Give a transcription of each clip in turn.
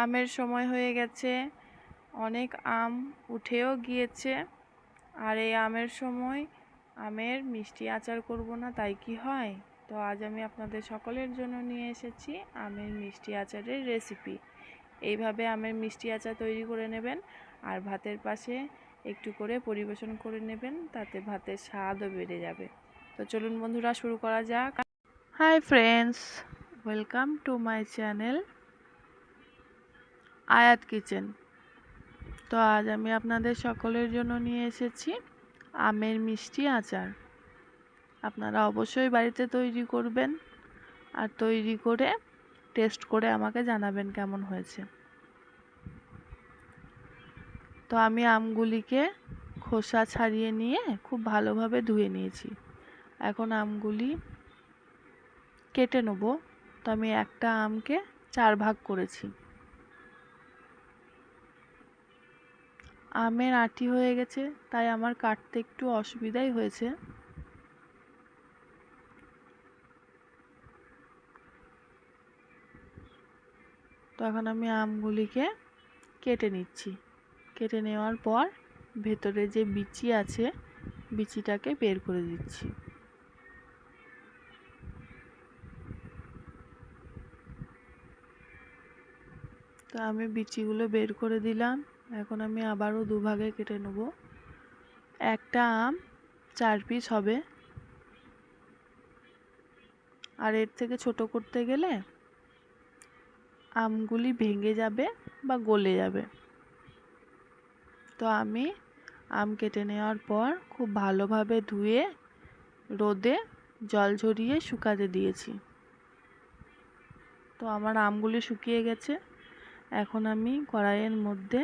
আমের সময় হয়ে গেছে, অনেক আম উঠেও গিয়েছে। আর এই আমের সময় আমের মিষ্টি আচার করব না তাই কি হয়? তো আজ আমি আপনাদের সকলের জন্য নিয়ে এসেছি আমের মিষ্টি আচারের রেসিপি। এইভাবে আমের মিষ্টি আচার তৈরি করে নেবেন আর ভাতের পাশে একটু করে পরিবেশন করে নেবেন, তাতে ভাতের স্বাদও বেড়ে যাবে। তো চলুন বন্ধুরা, শুরু করা যাক। Hi friends, welcome to my channel আয়াত কিচেন। তো আজ আমি আপনাদের সকলের জন্য নিয়ে এসেছি আমের মিষ্টি আচার। আপনারা অবশ্যই বাড়িতে তৈরি করবেন আর তৈরি করে টেস্ট করে আমাকে জানাবেন কেমন হয়েছে। তো আমি আমগুলিকে খোসা ছাড়িয়ে নিয়ে খুব ভালোভাবে ধুয়ে নিয়েছি। এখন আমগুলি কেটে নেব। তো আমি একটা আমকে 4 ভাগ করেছি। আমের আঁটি হয়ে গেছে, তাই আমার কাটতে একটু অসুবিধাই হয়েছে। তো এখন আমি আমগুলিকে কেটে নিচ্ছি। কেটে নেওয়ার পর ভেতরে যে বিচি আছে, বিচিটাকে বের করে দিচ্ছি। তো আমি বিচিগুলো বের করে দিলাম। এখন আমি আবারও 2 ভাগে কেটে নেব। একটা আম 4 পিস হবে, আর এর থেকে ছোট করতে গেলে আমগুলি ভেঙে যাবে বা গলে যাবে। তো আমি আম কেটে নেওয়ার পর খুব ভালোভাবে ধুয়ে রোদে জল ঝরিয়ে শুকাতে দিয়েছি। তো আমার আমগুলি শুকিয়ে গেছে। এখন আমি কড়াইয়ের মধ্যে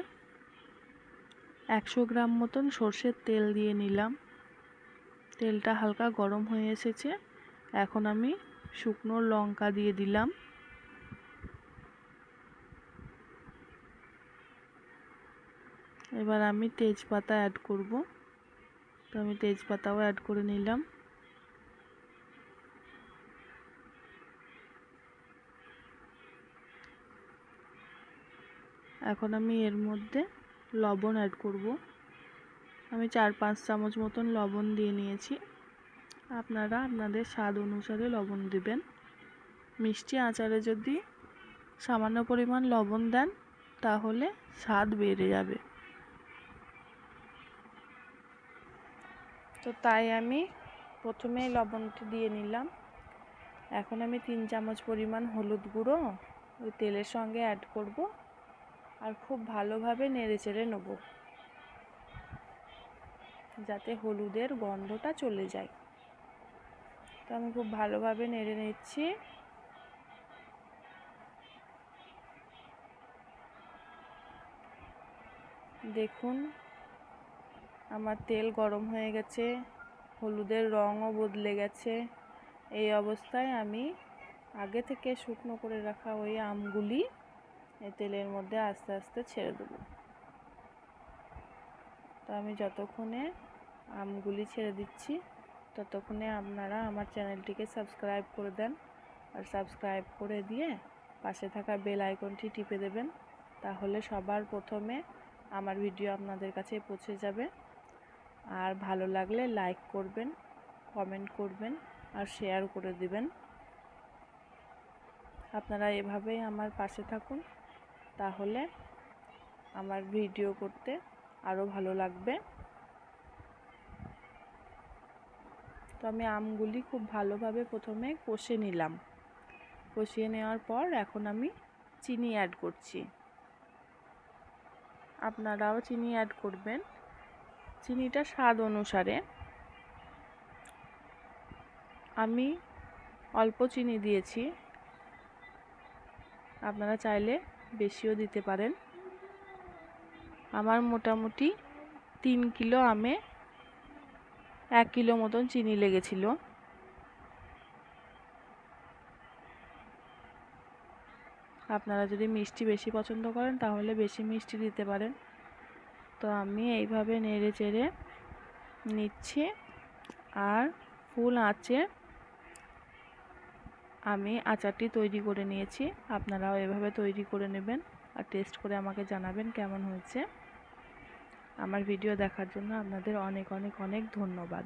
100 গ্রাম মতন সর্ষের তেল দিয়ে নিলাম। তেলটা হালকা গরম হয়ে এসেছে। এখন আমি শুকনো লঙ্কা দিয়ে দিলাম। এবার আমি তেজপাতা অ্যাড করব। তো আমি তেজপাতাও অ্যাড করে নিলাম। এখন আমি এর মধ্যে লবণ অ্যাড করব। আমি 4-5 চামচ মতন লবণ দিয়ে নিয়েছি। আপনারা আপনাদের স্বাদ অনুসারে লবণ দেবেন। মিষ্টি আচারে যদি সামান্য পরিমাণ লবণ দেন তাহলে স্বাদ বেড়ে যাবে। তো তাই আমি প্রথমে লবণটি দিয়ে নিলাম। এখন আমি 3 চামচ পরিমাণ হলুদ গুঁড়ো ওই তেলের সঙ্গে অ্যাড করব আর খুব ভালোভাবে নেড়েচেড়ে নেব, যাতে হলুদের গন্ধটা চলে যায়। তো আমি খুব ভালোভাবে নেড়ে নিচ্ছি। দেখুন আমার তেল গরম হয়ে গেছে, হলুদের রঙও বদলে গেছে। এই অবস্থায় আমি আগে থেকে শুকনো করে রাখা ওই আমগুলি এই তেলের মধ্যে আস্তে আস্তে ছেড়ে দেব। তো আমি যতক্ষণে আমগুলি ছেড়ে দিচ্ছি ততক্ষণে আপনারা আমার চ্যানেলটিকে সাবস্ক্রাইব করে দেন, আর সাবস্ক্রাইব করে দিয়ে পাশে থাকা বেল আইকনটি টিপে দেবেন। তাহলে সবার প্রথমে আমার ভিডিও আপনাদের কাছে পৌঁছে যাবে। আর ভালো লাগলে লাইক করবেন, কমেন্ট করবেন আর শেয়ার করে দিবেন। আপনারা এভাবেই আমার পাশে থাকুন, তাহলে আমার ভিডিও করতে আরও ভালো লাগবে। তো আমি আমগুলি খুব ভালোভাবে প্রথমে কষে নিলাম। কষিয়ে নেওয়ার পর এখন আমি চিনি অ্যাড করছি। আপনারাও চিনি অ্যাড করবেন, চিনিটা স্বাদ অনুসারে। আমি অল্প চিনি দিয়েছি, আপনারা চাইলে বেশিও দিতে পারেন। আমার মোটামুটি 3 কিলো আমে 1 কিলো মতন চিনি লেগেছিল। আপনারা যদি মিষ্টি বেশি পছন্দ করেন তাহলে বেশি মিষ্টি দিতে পারেন। তো আমি এইভাবে নেড়ে চেড়ে নিচ্ছি আর ফুল আঁচে আমি আচারটি তৈরি করে নিয়েছি, আপনারাও এভাবে তৈরি করে নেবেন আর টেস্ট করে আমাকে জানাবেন কেমন হয়েছে। আমার ভিডিও দেখার জন্য আপনাদের অনেক অনেক অনেক ধন্যবাদ।